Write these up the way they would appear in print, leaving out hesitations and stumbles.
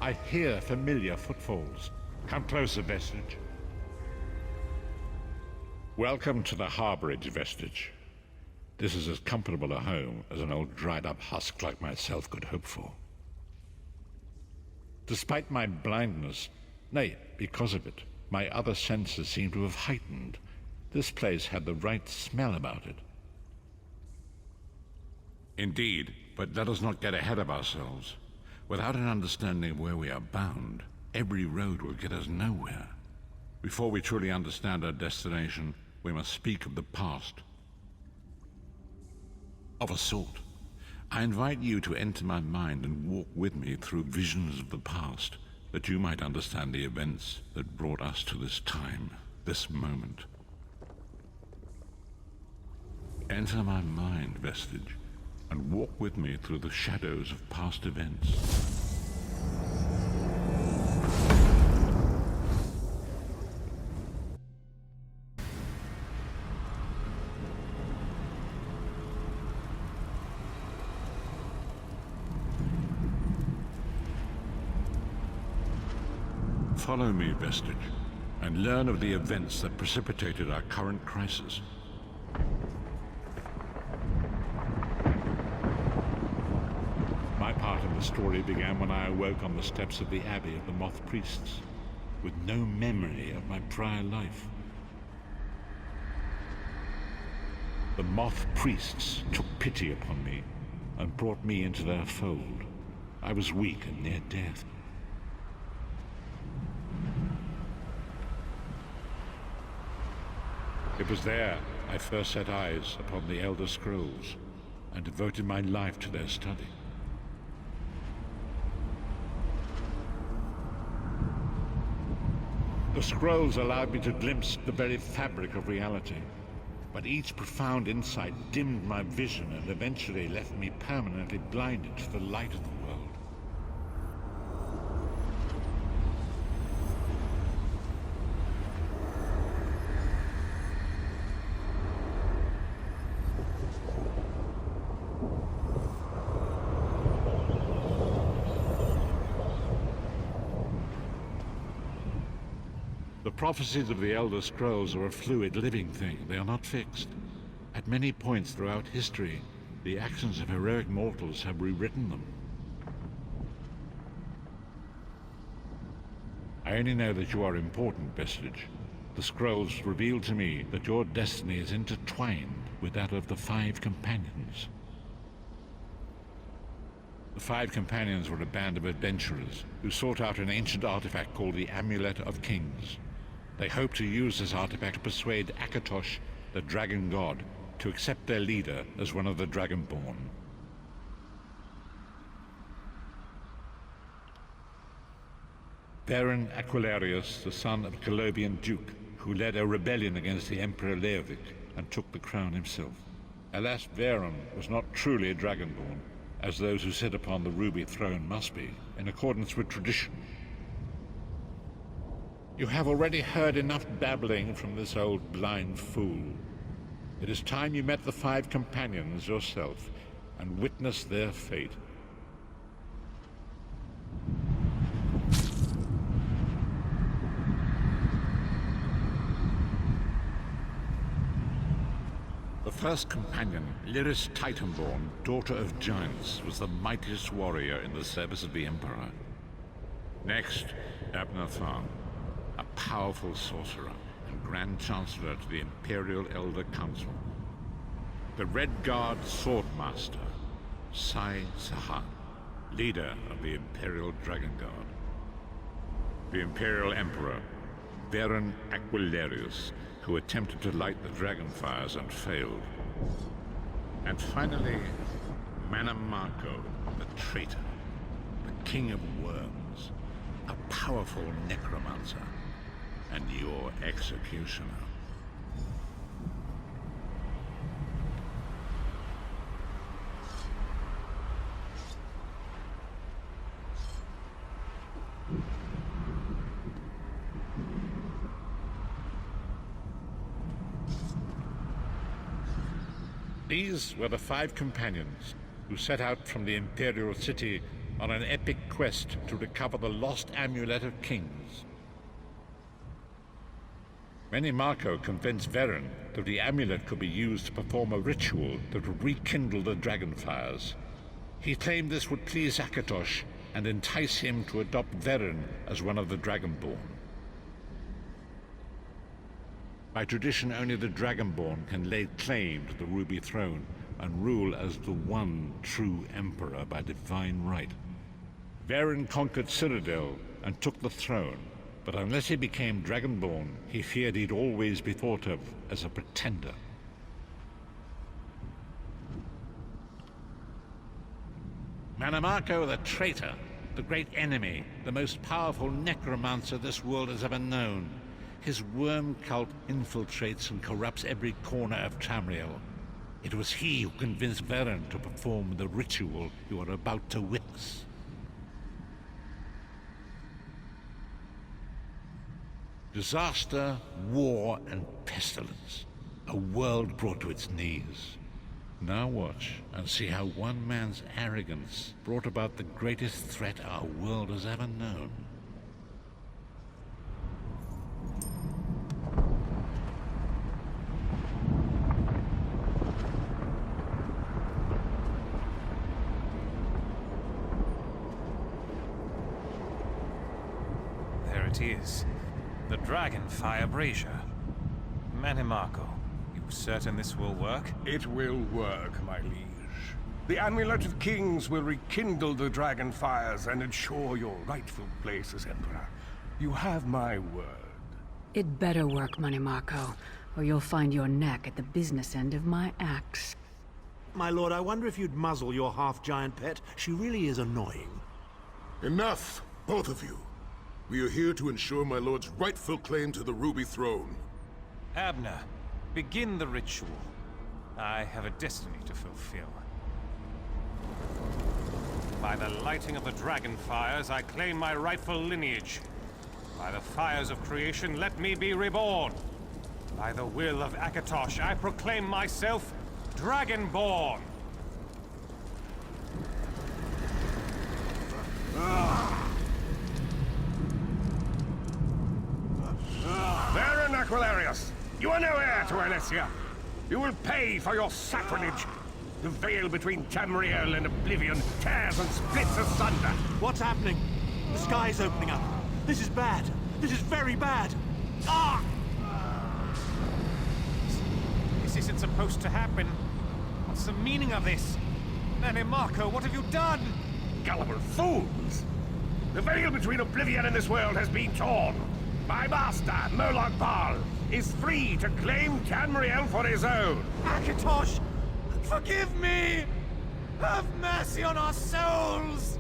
I hear familiar footfalls. Come closer, Vestige. Welcome to the Harborage, Vestige. This is as comfortable a home as an old dried-up husk like myself could hope for. Despite my blindness, nay, because of it, my other senses seem to have heightened. This place had the right smell about it. Indeed, but let us not get ahead of ourselves. Without an understanding of where we are bound, every road will get us nowhere. Before we truly understand our destination, we must speak of the past. Of a sort. I invite you to enter my mind and walk with me through visions of the past, that you might understand the events that brought us to this time, this moment. Enter my mind, Vestige, and walk with me through the shadows of past events. Follow me, Vestige, and learn of the events that precipitated our current crisis. My part of the story began when I awoke on the steps of the Abbey of the Moth Priests, with no memory of my prior life. The Moth Priests took pity upon me and brought me into their fold. I was weak and near death. It was there I first set eyes upon the Elder Scrolls and devoted my life to their study. The scrolls allowed me to glimpse the very fabric of reality, but each profound insight dimmed my vision and eventually left me permanently blinded to the light of the world. The prophecies of the Elder Scrolls are a fluid, living thing. They are not fixed. At many points throughout history, the actions of heroic mortals have rewritten them. I only know that you are important, Vestige. The scrolls reveal to me that your destiny is intertwined with that of the Five Companions. The Five Companions were a band of adventurers who sought out an ancient artifact called the Amulet of Kings. They hoped to use this artifact to persuade Akatosh, the dragon god, to accept their leader as one of the Dragonborn. Baron Aquilarius, the son of a Colobian duke, who led a rebellion against the Emperor Leovic and took the crown himself. Alas, Veron was not truly a Dragonborn, as those who sit upon the ruby throne must be, in accordance with tradition. You have already heard enough babbling from this old blind fool. It is time you met the Five Companions yourself and witnessed their fate. The first companion, Lyris Titanborn, daughter of giants, was the mightiest warrior in the service of the Emperor. Next, Abnathan, a powerful sorcerer and Grand Chancellor to the Imperial Elder Council. The Red Guard Swordmaster, Sai Sahan, leader of the Imperial Dragon Guard. The Imperial Emperor, Baron Aquilarius, who attempted to light the dragon fires and failed. And finally, Manamako, the traitor, the King of Worms, a powerful necromancer, and your executioner. These were the Five Companions who set out from the Imperial City on an epic quest to recover the lost Amulet of Kings. Menimarco convinced Veren that the amulet could be used to perform a ritual that would rekindle the dragonfires. He claimed this would please Akatosh and entice him to adopt Veren as one of the Dragonborn. By tradition, only the Dragonborn can lay claim to the Ruby Throne and rule as the one true Emperor by divine right. Veren conquered Cyrodiil and took the throne, but unless he became Dragonborn, he feared he'd always be thought of as a pretender. Menimarco the traitor, the great enemy, the most powerful necromancer this world has ever known. His worm cult infiltrates and corrupts every corner of Tamriel. It was he who convinced Veren to perform the ritual you are about to witness. Disaster, war, and pestilence. A world brought to its knees. Now watch and see how one man's arrogance brought about the greatest threat our world has ever known. There it is. The Dragonfire Brazier. Menimarco, you certain this will work? It will work, my liege. The Amulet of Kings will rekindle the Dragonfires and ensure your rightful place as Emperor. You have my word. It better work, Menimarco, or you'll find your neck at the business end of my axe. My lord, I wonder if you'd muzzle your half-giant pet. She really is annoying. Enough, both of you. We are here to ensure my lord's rightful claim to the Ruby Throne. Abner, begin the ritual. I have a destiny to fulfill. By the lighting of the Dragonfires, I claim my rightful lineage. By the fires of creation, let me be reborn. By the will of Akatosh, I proclaim myself Dragonborn. Veren Aquilarius, you are no heir to Alessia. You will pay for your sacrilege. The veil between Tamriel and Oblivion tears and splits asunder. What's happening? The sky's opening up. This is bad. This is very bad. Ah! This isn't supposed to happen. What's the meaning of this? Menimarco, what have you done? Gullible fools! The veil between Oblivion and this world has been torn. My master, Molag Bal, is free to claim Tamriel for his own. Akatosh, forgive me! Have mercy on our souls!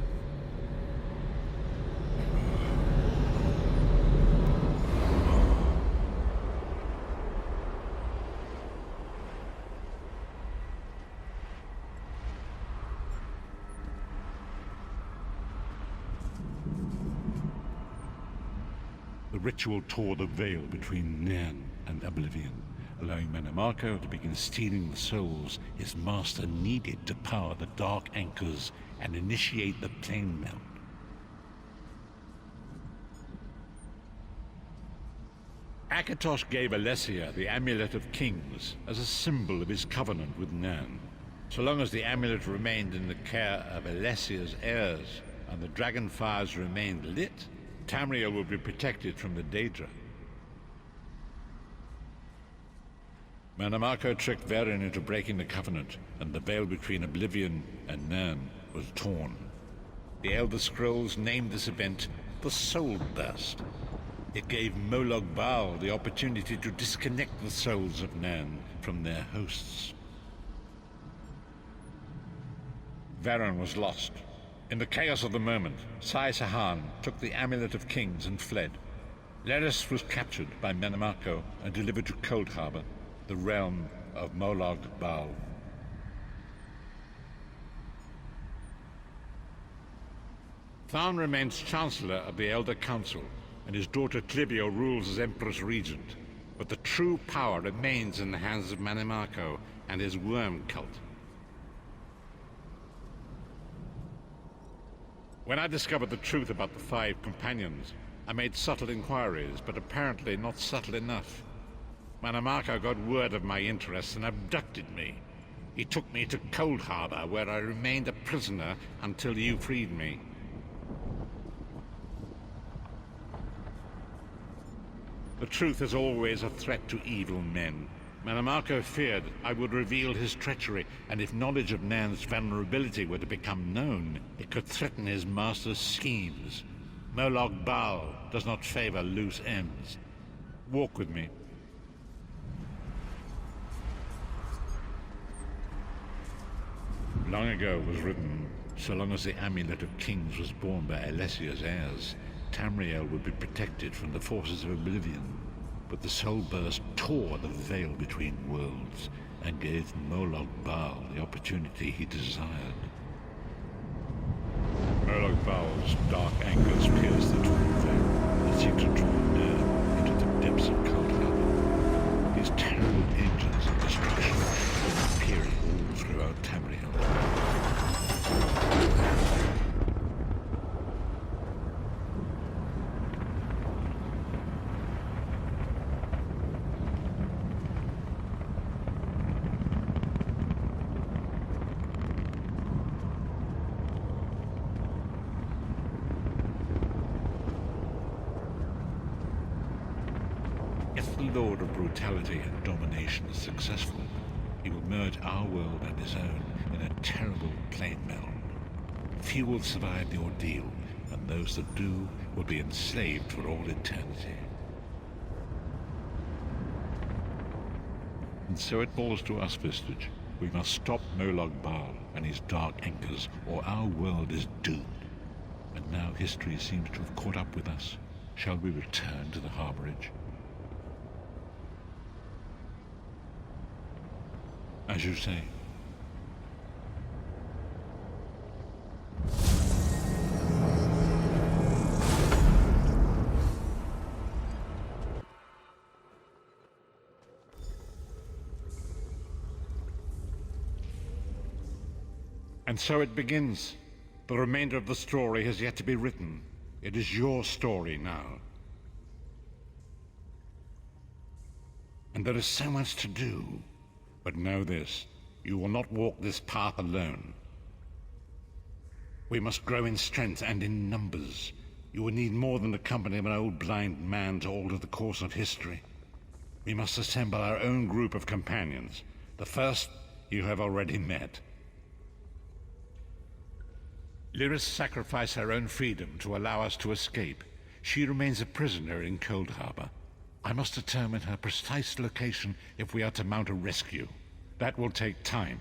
The ritual tore the veil between Nairn and Oblivion, allowing Menimarco to begin stealing the souls his master needed to power the dark anchors and initiate the plane melt. Akatosh gave Alessia the Amulet of Kings as a symbol of his covenant with Nairn. So long as the amulet remained in the care of Alessia's heirs and the Dragonfires remained lit, Tamriel would be protected from the Daedra. Menimarco tricked Veren into breaking the covenant, and the veil between Oblivion and Nairn was torn. The Elder Scrolls named this event the Soul Burst. It gave Molag Bal the opportunity to disconnect the souls of Nairn from their hosts. Veren was lost. In the chaos of the moment, Sai Sahan took the Amulet of Kings and fled. Leris was captured by Menimarco and delivered to Cold Harbor, the realm of Molag Bal. Tharn remains Chancellor of the Elder Council, and his daughter Clivio rules as Empress Regent. But the true power remains in the hands of Menimarco and his worm cult. When I discovered the truth about the 5 companions, I made subtle inquiries, but apparently not subtle enough. Manamako got word of my interests and abducted me. He took me to Cold Harbor, where I remained a prisoner until you freed me. The truth is always a threat to evil men. Manamako feared I would reveal his treachery, and if knowledge of Nan's vulnerability were to become known, it could threaten his master's schemes. Molog Bal does not favor loose ends. Walk with me. Long ago was written, so long as the Amulet of Kings was borne by Alessia's heirs, Tamriel would be protected from the forces of oblivion. But the soul burst tore the veil between worlds and gave Molog Bal the opportunity he desired. Molog Bal's dark anchors pierced the twin veil and seemed to draw near into the depths of Cold Harbor. These terrible engines of destruction were appearing all throughout Tamriel. If the Lord of Brutality and Domination is successful, he will merge our world and his own in a terrible plane meld. Few will survive the ordeal, and those that do will be enslaved for all eternity. And so it falls to us, Vistage. We must stop Molog Bal and his dark anchors, or our world is doomed. And now history seems to have caught up with us. Shall we return to the harborage? As you say. And so it begins. The remainder of the story has yet to be written. It is your story now. And there is so much to do. But know this, you will not walk this path alone. We must grow in strength and in numbers. You will need more than the company of an old blind man to alter the course of history. We must assemble our own group of companions. The first you have already met. Lyris sacrificed her own freedom to allow us to escape. She remains a prisoner in Cold Harbor. I must determine her precise location if we are to mount a rescue. That will take time.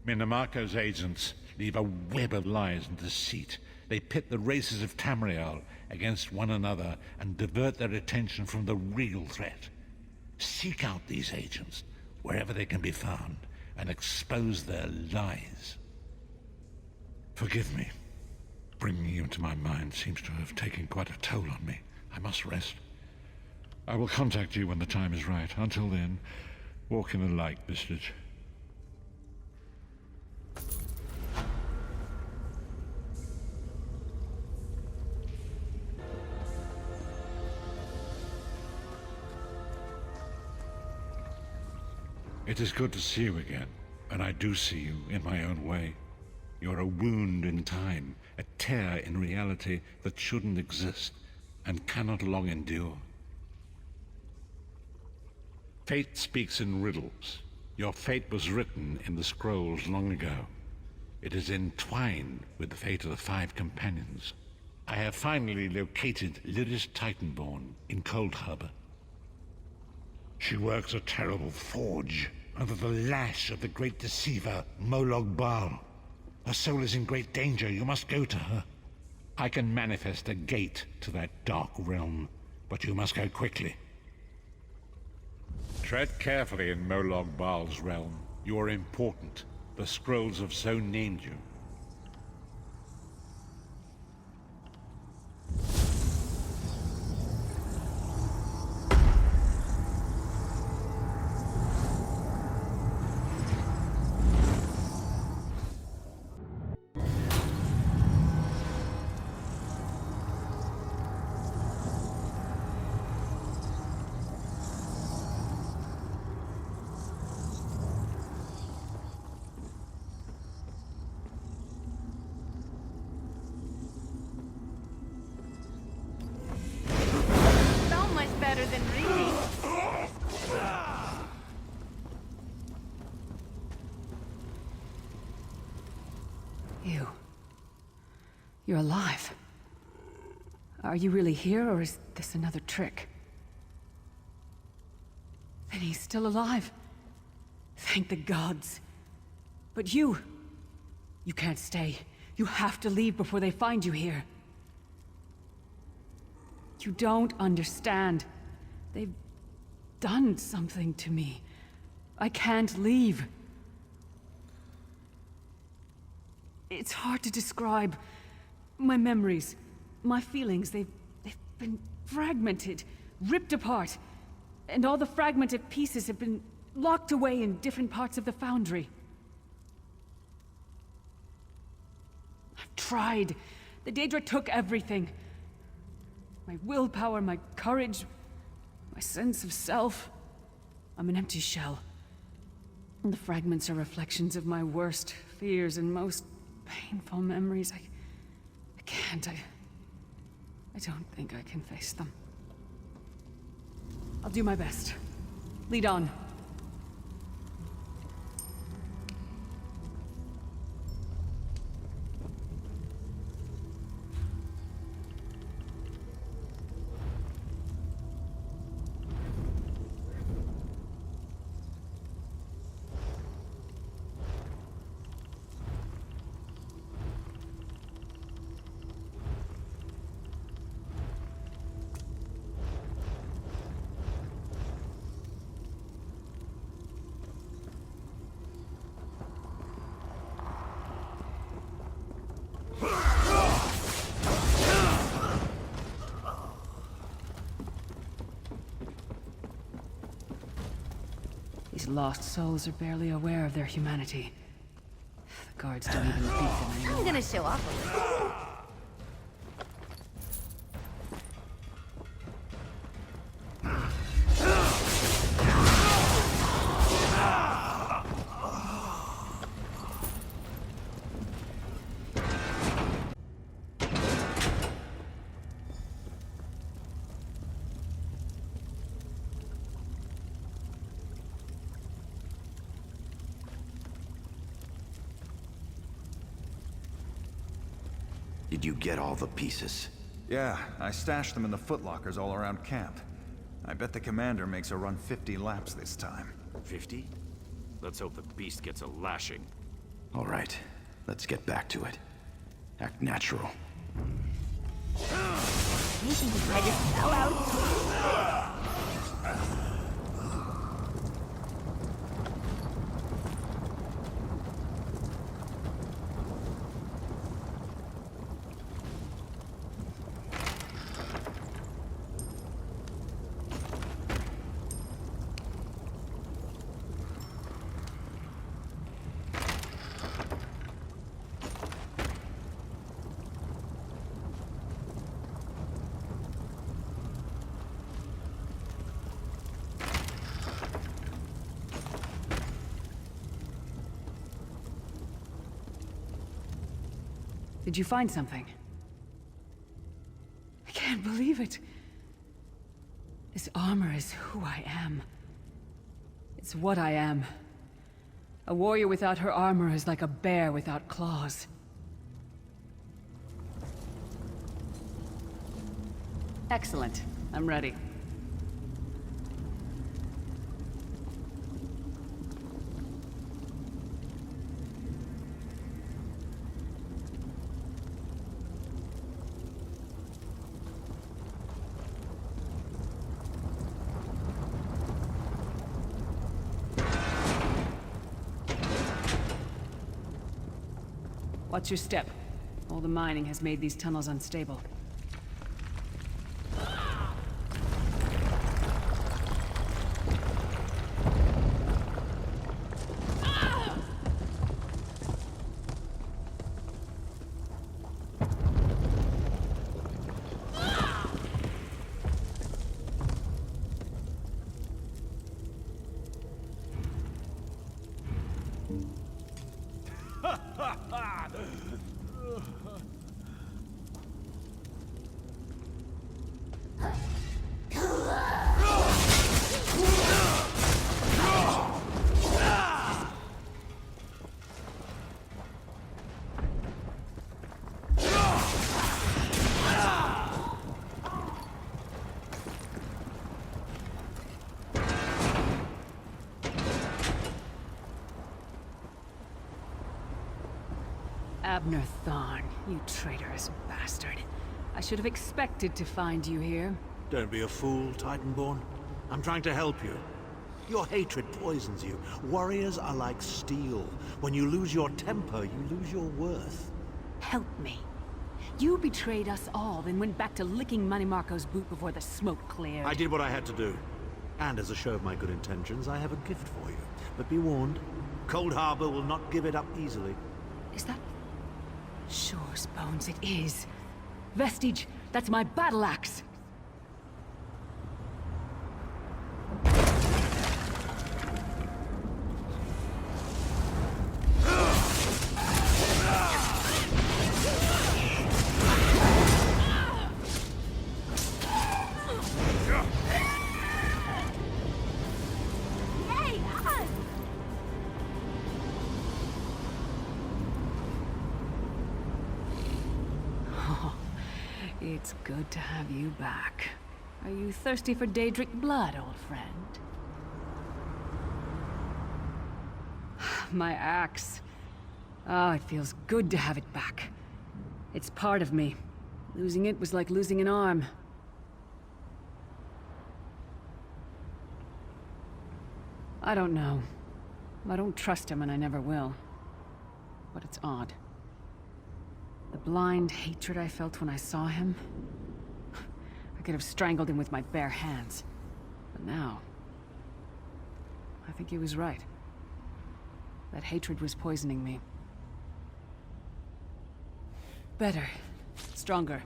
Minamako's agents leave a web of lies and deceit. They pit the races of Tamriel against one another and divert their attention from the real threat. Seek out these agents, wherever they can be found, and expose their lies. Forgive me. Bringing you into my mind seems to have taken quite a toll on me. I must rest. I will contact you when the time is right. Until then, walk in the light, Vistage. It is good to see you again, and I do see you in my own way. You're a wound in time, a tear in reality that shouldn't exist and cannot long endure. Fate speaks in riddles. Your fate was written in the scrolls long ago. It is entwined with the fate of the 5 companions. I have finally located Lyris Titanborn in Cold Harbor. She works a terrible forge under the lash of the great deceiver, Molog Bal. Her soul is in great danger. You must go to her. I can manifest a gate to that dark realm, but you must go quickly. Tread carefully in Molog Bal's realm. You are important. The scrolls have so named you. You. You're alive. Are you really here, or is this another trick? Then he's still alive. Thank the gods. But you... You can't stay. You have to leave before they find you here. You don't understand. They've done something to me. I can't leave. It's hard to describe. My memories, my feelings, they've been fragmented, ripped apart. And all the fragmented pieces have been locked away in different parts of the Foundry. I've tried. The Daedra took everything. My willpower, my courage, my sense of self. I'm an empty shell. And the fragments are reflections of my worst fears and most painful memories. I can't. I don't think I can face them. I'll do my best. Lead on. These lost souls are barely aware of their humanity. The guards don't even beat them anymore. I'm gonna show off a little. Did you get all the pieces? Yeah, I stashed them in the footlockers all around camp. I bet the commander makes her run 50 laps this time. 50? Let's hope the beast gets a lashing. All right, let's get back to it. Act natural. You think the tiger fell out? Did you find something? I can't believe it. This armor is who I am. It's what I am. A warrior without her armor is like a bear without claws. Excellent. I'm ready. Watch your step. All the mining has made these tunnels unstable. Abner Thorn, you traitorous bastard. I should have expected to find you here. Don't be a fool, Titanborn. I'm trying to help you. Your hatred poisons you. Warriors are like steel. When you lose your temper, you lose your worth. Help me. You betrayed us all, then went back to licking Manny Marco's boot before the smoke cleared. I did what I had to do. And as a show of my good intentions, I have a gift for you. But be warned, Cold Harbor will not give it up easily. Is that... Sure, Bones, it is. Vestige, that's my battle axe. It's good to have you back. Are you thirsty for Daedric blood, old friend? My axe. Ah, it feels good to have it back. It's part of me. Losing it was like losing an arm. I don't know. I don't trust him and I never will. But it's odd. The blind hatred I felt when I saw him... I could have strangled him with my bare hands. But now... I think he was right. That hatred was poisoning me. Better. Stronger.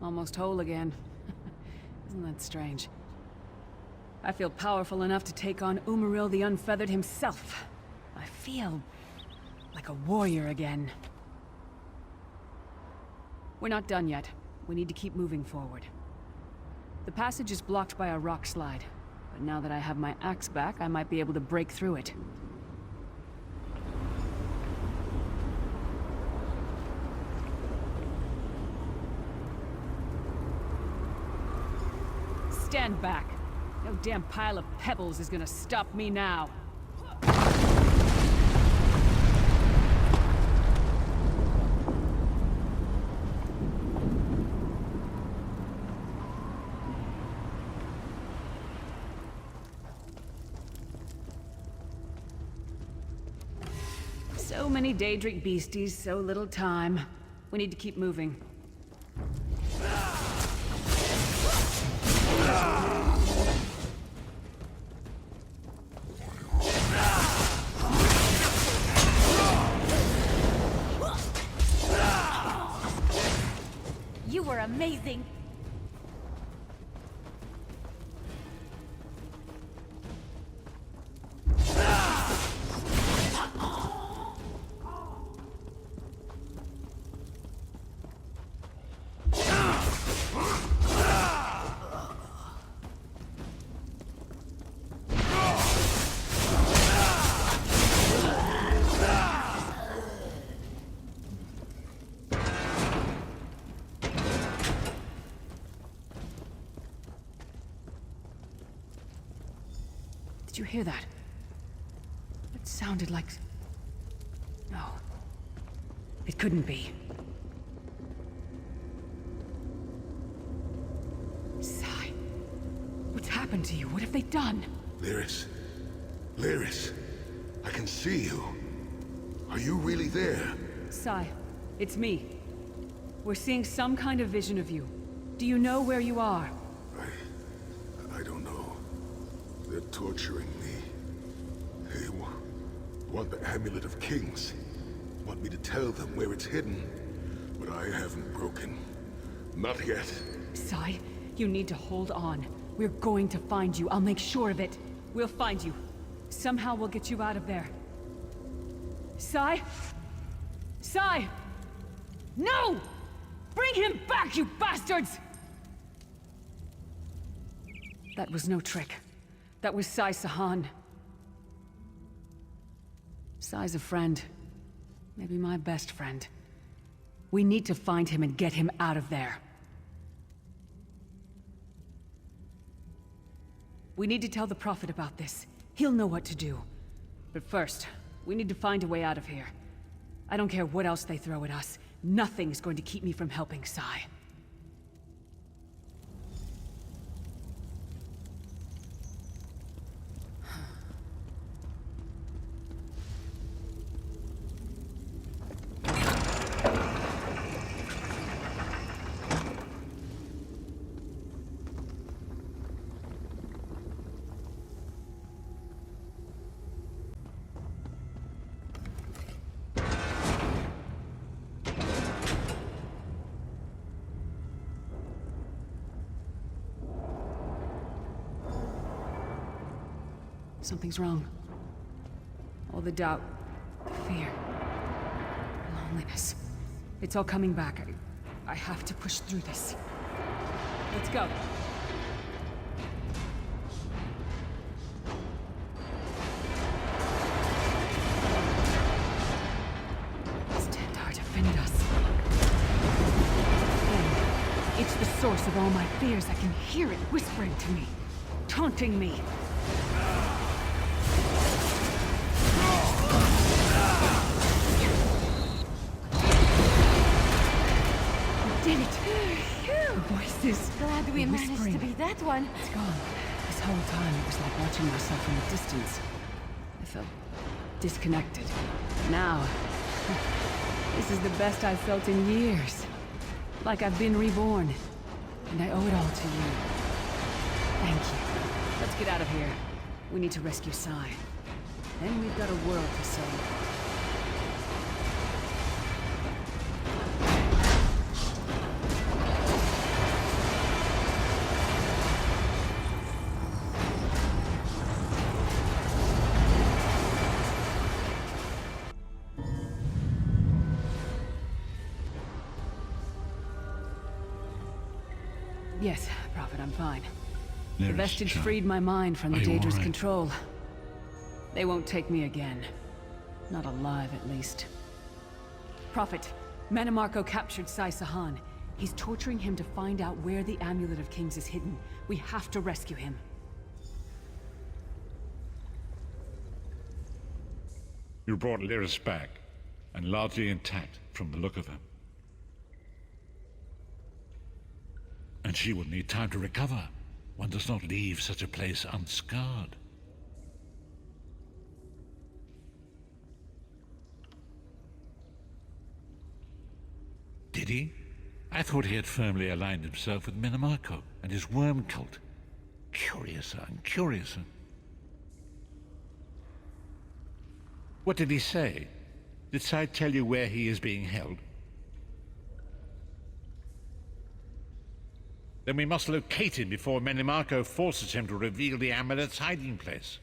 Almost whole again. Isn't that strange? I feel powerful enough to take on Umaril the Unfeathered himself. I feel... like a warrior again. We're not done yet. We need to keep moving forward. The passage is blocked by a rock slide, but now that I have my axe back, I might be able to break through it. Stand back. No damn pile of pebbles is gonna stop me now. So many Daedric beasties, so little time. We need to keep moving. You were amazing. Did you hear that? It sounded like... No. It couldn't be. Sai. What's happened to you? What have they done? Lyris. Lyris. I can see you. Are you really there? Sai, it's me. We're seeing some kind of vision of you. Do you know where you are? I don't know. They're torturing me. They want the Amulet of Kings. Want me to tell them where it's hidden. But I haven't broken. Not yet. Sai, you need to hold on. We're going to find you. I'll make sure of it. We'll find you. Somehow we'll get you out of there. Sai? Sai! No! Bring him back, you bastards! That was no trick. That was Sai Sahan. Sai's a friend. Maybe my best friend. We need to find him and get him out of there. We need to tell the Prophet about this. He'll know what to do. But first, we need to find a way out of here. I don't care what else they throw at us. Nothing's going to keep me from helping Sai. Something's wrong. All the doubt, the fear, the loneliness. It's all coming back. I have to push through this. Let's go. Stendarr defend us. It's the source of all my fears. I can hear it whispering to me, taunting me. Did it! The voices. Glad we managed to be that one. It's gone. This whole time it was like watching myself from a distance. I felt disconnected. Now, this is the best I've felt in years. Like I've been reborn. And I owe it all to you. Thank you. Let's get out of here. We need to rescue Sai. Then we've got a world to save. Yes, Prophet, I'm fine. The vestige freed my mind from the Daedra's control. They won't take me again. Not alive, at least. Prophet, Mannimarco captured Sai Sahan. He's torturing him to find out where the Amulet of Kings is hidden. We have to rescue him. You brought Lyris back, and largely intact from the look of her. And she will need time to recover. One does not leave such a place unscarred. Did he? I thought he had firmly aligned himself with Mannimarco and his worm cult. Curiouser and curiouser. What did he say? Did Sai tell you where he is being held? Then we must locate him before Mannimarco forces him to reveal the amulet's hiding place.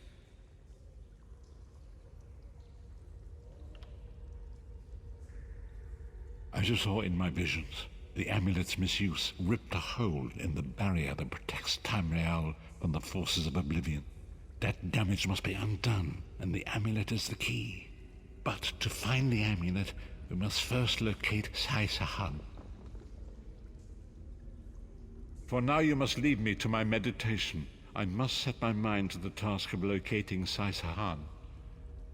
As you saw in my visions, the amulet's misuse ripped a hole in the barrier that protects Tamriel from the forces of oblivion. That damage must be undone, and the amulet is the key. But to find the amulet, we must first locate Sai Sahan. For now you must leave me to my meditation. I must set my mind to the task of locating Sai Sahan.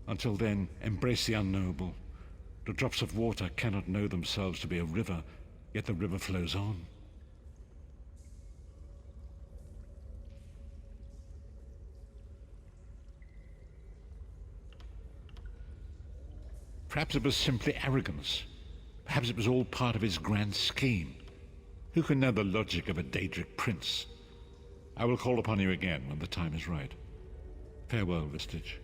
Until then, embrace the unknowable. The drops of water cannot know themselves to be a river, yet the river flows on. Perhaps it was simply arrogance. Perhaps it was all part of his grand scheme. Who can know the logic of a Daedric prince? I will call upon you again when the time is right. Farewell, Vestige.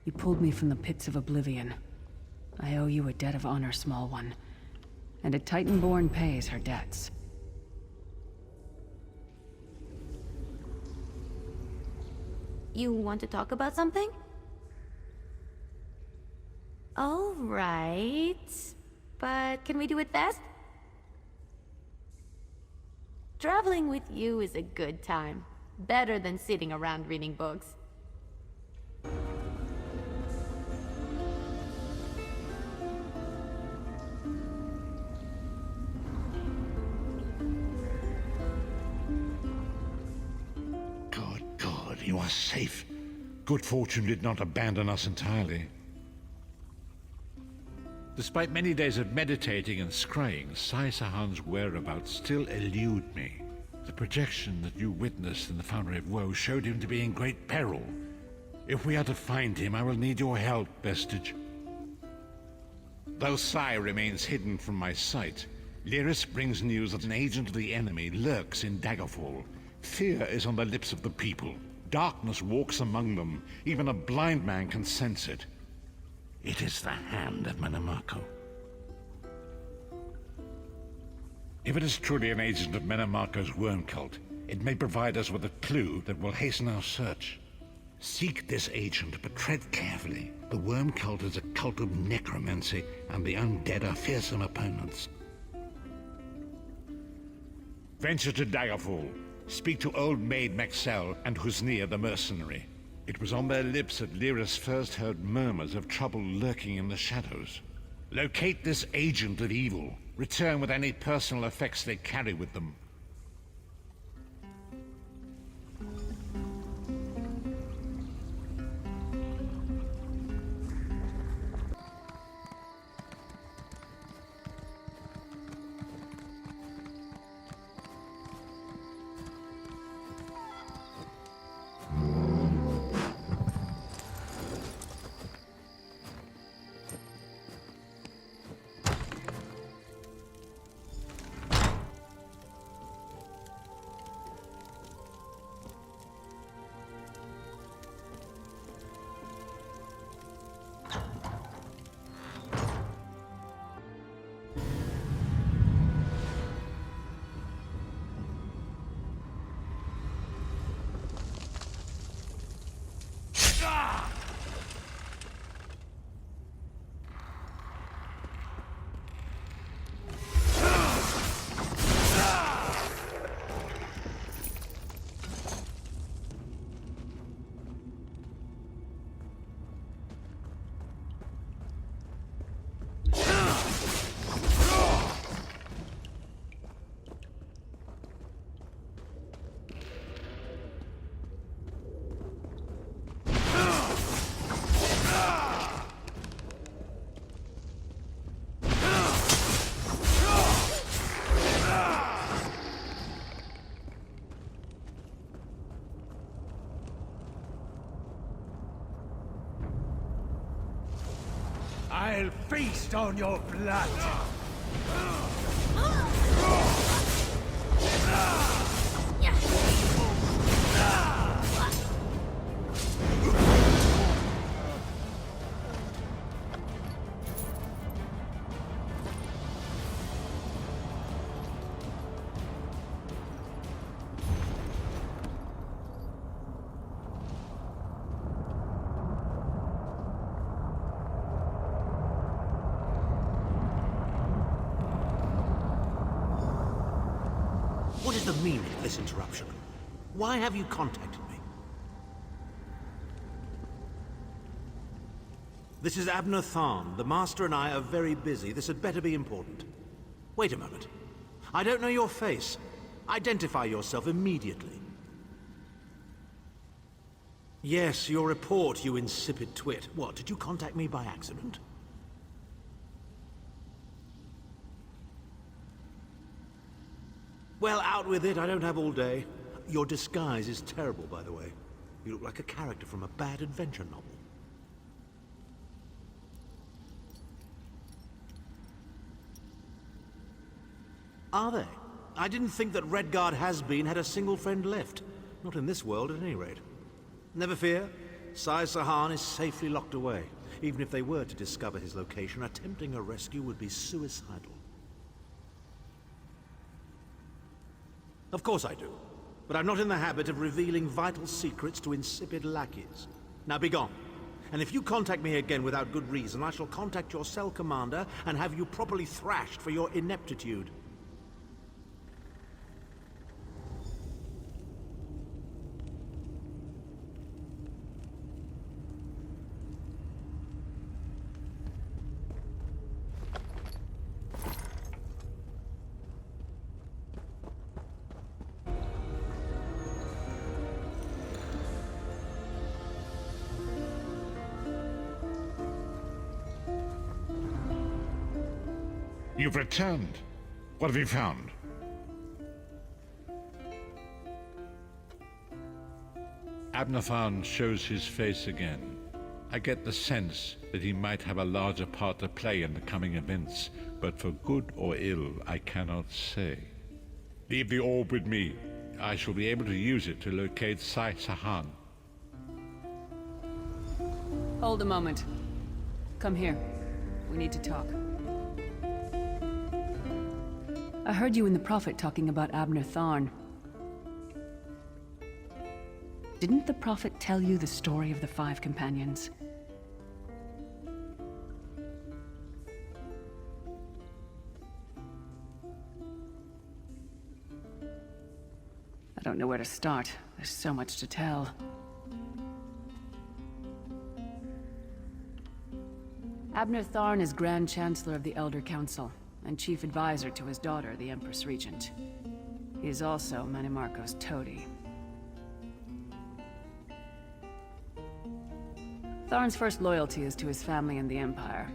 You pulled me from the pits of oblivion. I owe you a debt of honor, small one. And a Titanborn pays her debts. You want to talk about something? All right. But can we do it fast? Traveling with you is a good time. Better than sitting around reading books. You are safe. Good fortune did not abandon us entirely. Despite many days of meditating and scrying, Sai Sahan's whereabouts still elude me. The projection that you witnessed in the Foundry of Woe showed him to be in great peril. If we are to find him, I will need your help, Vestige. Though Sai remains hidden from my sight, Lyris brings news that an agent of the enemy lurks in Daggerfall. Fear is on the lips of the people. Darkness walks among them. Even a blind man can sense it. It is the hand of Menamarco. If it is truly an agent of Menamarco's worm cult, it may provide us with a clue that will hasten our search. Seek this agent, but tread carefully. The worm cult is a cult of necromancy, and the undead are fearsome opponents. Venture to Daggerfall. Speak to Old Maid Maxell and Husnia the mercenary. It was on their lips that Lyris first heard murmurs of trouble lurking in the shadows. Locate this agent of evil. Return with any personal effects they carry with them. I'll feast on your blood! What is the meaning of this interruption? Why have you contacted me? This is Abner Tharn. The Master and I are very busy. This had better be important. Wait a moment. I don't know your face. Identify yourself immediately. Yes, your report, you insipid twit. What, did you contact me by accident? Well, out with it. I don't have all day. Your disguise is terrible, by the way. You look like a character from a bad adventure novel. Are they? I didn't think that Redguard Has-Been had a single friend left. Not in this world, at any rate. Never fear. Sai Sahan is safely locked away. Even if they were to discover his location, attempting a rescue would be suicidal. Of course I do. But I'm not in the habit of revealing vital secrets to insipid lackeys. Now be gone. And if you contact me again without good reason, I shall contact your cell commander and have you properly thrashed for your ineptitude. You've returned. What have you found? Abnathan shows his face again. I get the sense that he might have a larger part to play in the coming events, but for good or ill, I cannot say. Leave the orb with me. I shall be able to use it to locate Sai Sahan. Hold a moment. Come here. We need to talk. I heard you and the Prophet talking about Abner Tharn. Didn't the Prophet tell you the story of the 5 companions? I don't know where to start. There's so much to tell. Abner Tharn is Grand Chancellor of the Elder Council, and Chief Advisor to his daughter, the Empress Regent. He is also Manimarco's toady. Tharn's first loyalty is to his family and the Empire,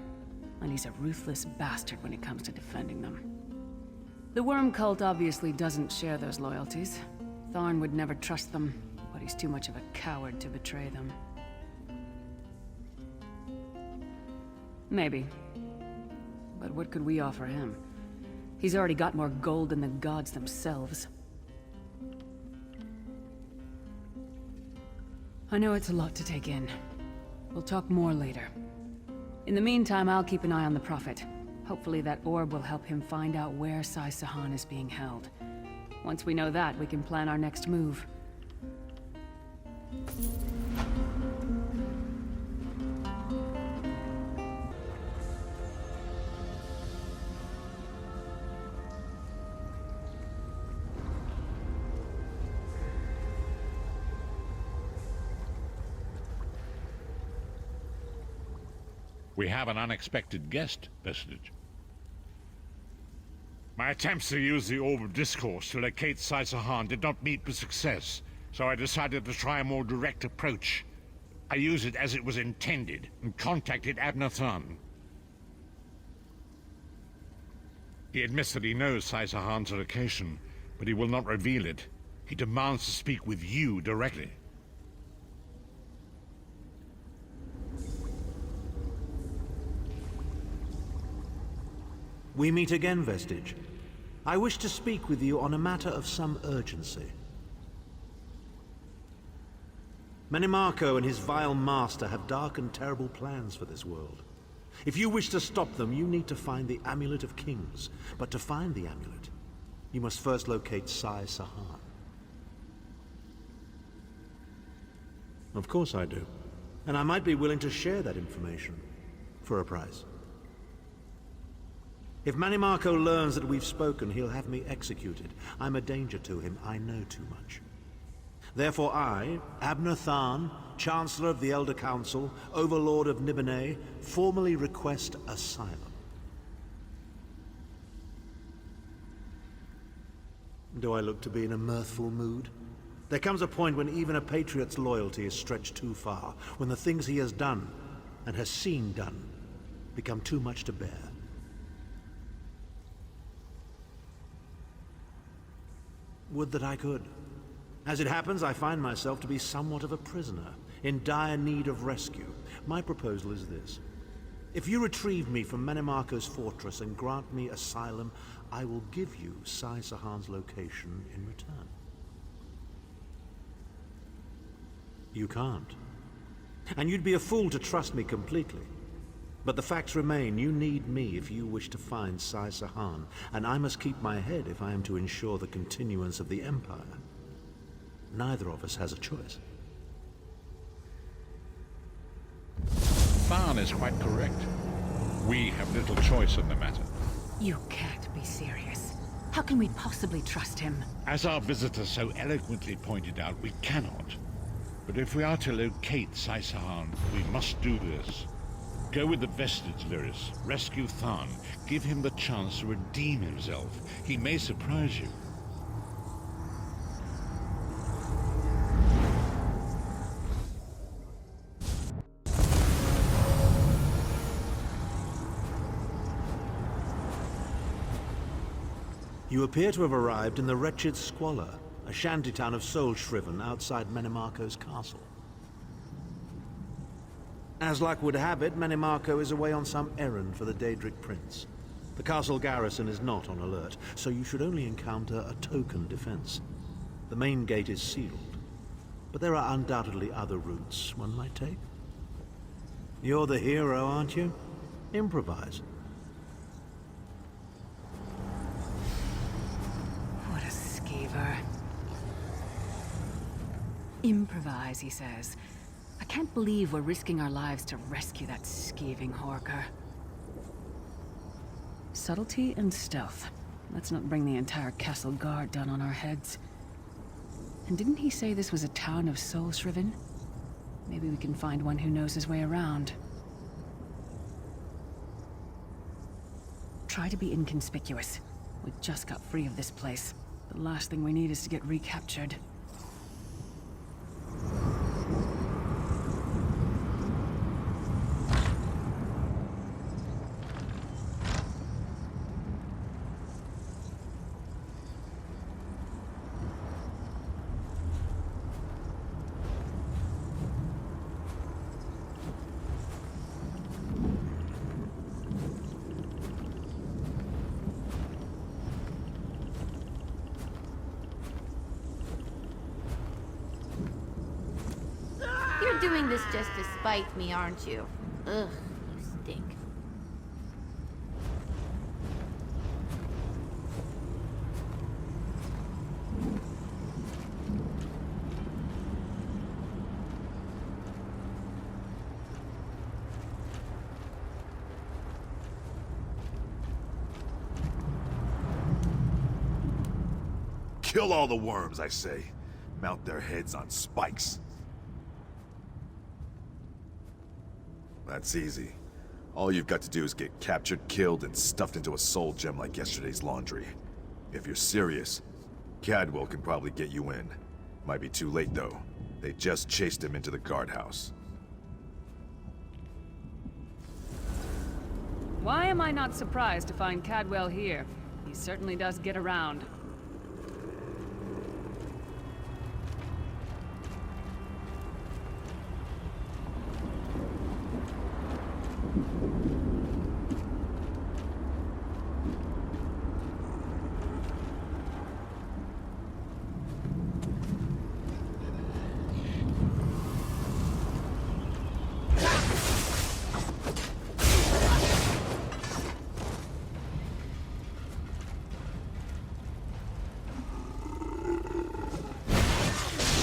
and he's a ruthless bastard when it comes to defending them. The Worm Cult obviously doesn't share those loyalties. Tharn would never trust them, but he's too much of a coward to betray them. Maybe. But what could we offer him? He's already got more gold than the gods themselves. I know it's a lot to take in. We'll talk more later. In the meantime, I'll keep an eye on the Prophet. Hopefully that orb will help him find out where Sai Sahan is being held. Once we know that, we can plan our next move. We have an unexpected guest, Vestige. My attempts to use the Orb of Discourse to locate Sai Sahan did not meet with success, so I decided to try a more direct approach. I used it as it was intended, and contacted Abner Tharn. He admits that he knows Sai Sahan's location, but he will not reveal it. He demands to speak with you directly. We meet again, Vestige. I wish to speak with you on a matter of some urgency. Manimarco and his vile master have dark and terrible plans for this world. If you wish to stop them, you need to find the Amulet of Kings. But to find the amulet, you must first locate Sai Sahan. Of course I do. And I might be willing to share that information for a price. If Manimarco learns that we've spoken, he'll have me executed. I'm a danger to him. I know too much. Therefore I, Abner Tharn, Chancellor of the Elder Council, Overlord of Nibene, formally request asylum. Do I look to be in a mirthful mood? There comes a point when even a patriot's loyalty is stretched too far, when the things he has done, and has seen done, become too much to bear. Would that I could. As it happens, I find myself to be somewhat of a prisoner, in dire need of rescue. My proposal is this. If you retrieve me from Manimarco's fortress and grant me asylum, I will give you Sai Sahan's location in return. You can't. And you'd be a fool to trust me completely. But the facts remain, you need me if you wish to find Sai Sahan, and I must keep my head if I am to ensure the continuance of the Empire. Neither of us has a choice. Tharn is quite correct. We have little choice in the matter. You can't be serious. How can we possibly trust him? As our visitor so eloquently pointed out, we cannot. But if we are to locate Sai Sahan, we must do this. Go with the Vestige, Lyris. Rescue Tharn. Give him the chance to redeem himself. He may surprise you. You appear to have arrived in the wretched Squalor, a shantytown of soul-shriven outside Menimarco's castle. As luck would have it, Menimarco is away on some errand for the Daedric Prince. The castle garrison is not on alert, so you should only encounter a token defense. The main gate is sealed, but there are undoubtedly other routes one might take. You're the hero, aren't you? Improvise. What a skeever. Improvise, he says. I can't believe we're risking our lives to rescue that skeeving horker. Subtlety and stealth. Let's not bring the entire castle guard down on our heads. And didn't he say this was a town of soul-shriven? Maybe we can find one who knows his way around. Try to be inconspicuous. We just got free of this place. The last thing we need is to get recaptured. You're doing this just to spite me, aren't you? Ugh, you stink. Kill all the worms, I say. Mount their heads on spikes. That's easy. All you've got to do is get captured, killed, and stuffed into a soul gem like yesterday's laundry. If you're serious, Cadwell can probably get you in. Might be too late, though. They just chased him into the guardhouse. Why am I not surprised to find Cadwell here? He certainly does get around.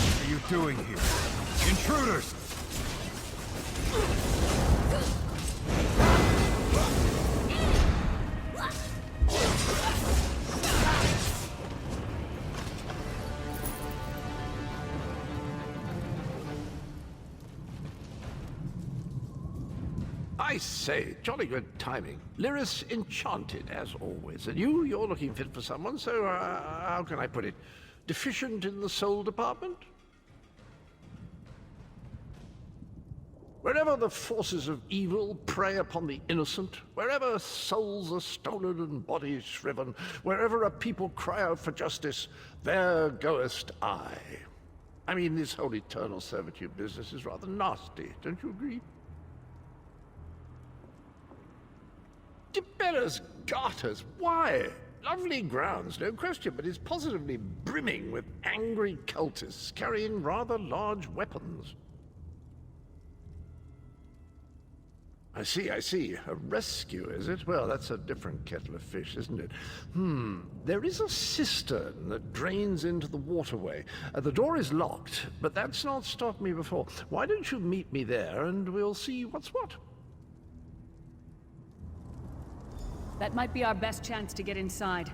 What are you doing here? Intruders! I say, jolly good timing. Lyris enchanted, as always. And you're looking fit for someone, so, how can I put it? Deficient in the soul department? Wherever the forces of evil prey upon the innocent, wherever souls are stolen and bodies shriven, wherever a people cry out for justice, there goest I. I mean, this whole eternal servitude business is rather nasty, don't you agree? Tiberius Garters, why? Lovely grounds, no question, but it's positively brimming with angry cultists carrying rather large weapons. I see. A rescue, is it? Well, that's a different kettle of fish, isn't it? There is a cistern that drains into the waterway. The door is locked, but that's not stopped me before. Why don't you meet me there and we'll see what's what? That might be our best chance to get inside.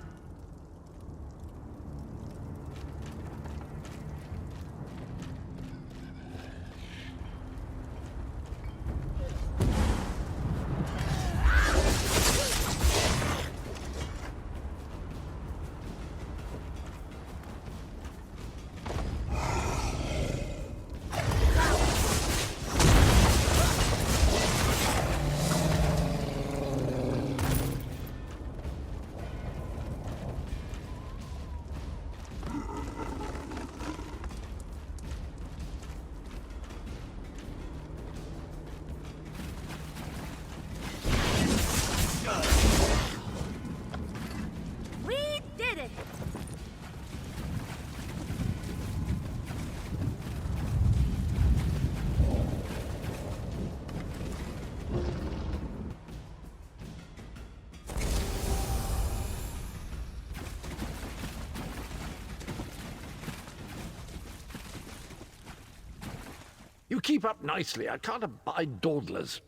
You keep up nicely. I can't abide dawdlers.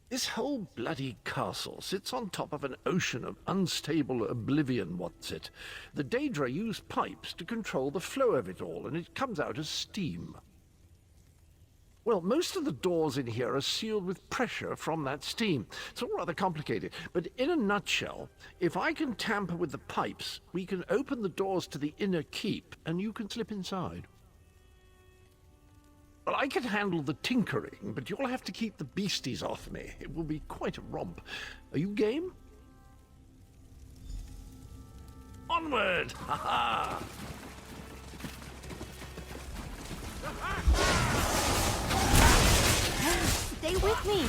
This whole bloody castle sits on top of an ocean of unstable oblivion, what's it? The Daedra use pipes to control the flow of it all, and it comes out as steam. Well, most of the doors in here are sealed with pressure from that steam. It's all rather complicated, but in a nutshell, if I can tamper with the pipes, we can open the doors to the inner keep, and you can slip inside. Well, I can handle the tinkering, but you'll have to keep the beasties off me. It will be quite a romp. Are you game? Onward! Ha-ha! Stay with me!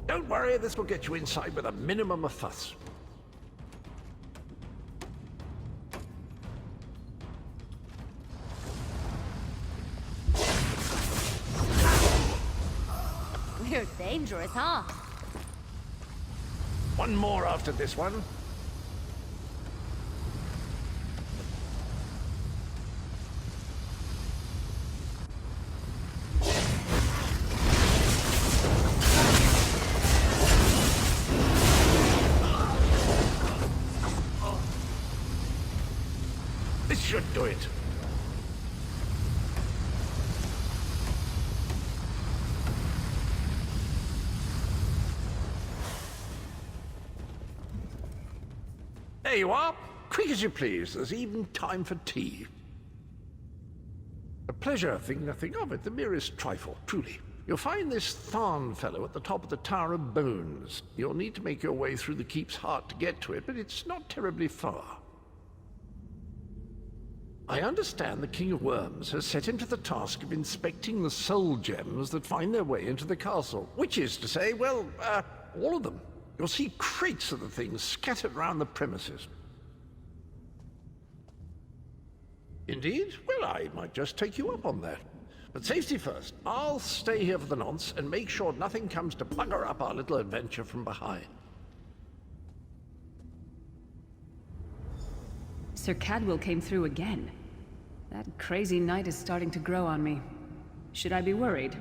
Don't worry, this will get you inside with a minimum of fuss. We're dangerous, huh? One more after this one. This should do it. There you are. Quick as you please. There's even time for tea. A pleasure, think nothing of it. The merest trifle, truly. You'll find this Tharn fellow at the top of the Tower of Bones. You'll need to make your way through the keep's heart to get to it, but it's not terribly far. I understand the King of Worms has set him to the task of inspecting the soul gems that find their way into the castle. Which is to say, well, all of them. You'll see crates of the things scattered around the premises. Indeed? Well, I might just take you up on that. But safety first. I'll stay here for the nonce and make sure nothing comes to bugger up our little adventure from behind. Sir Cadwell came through again. That crazy night is starting to grow on me. Should I be worried?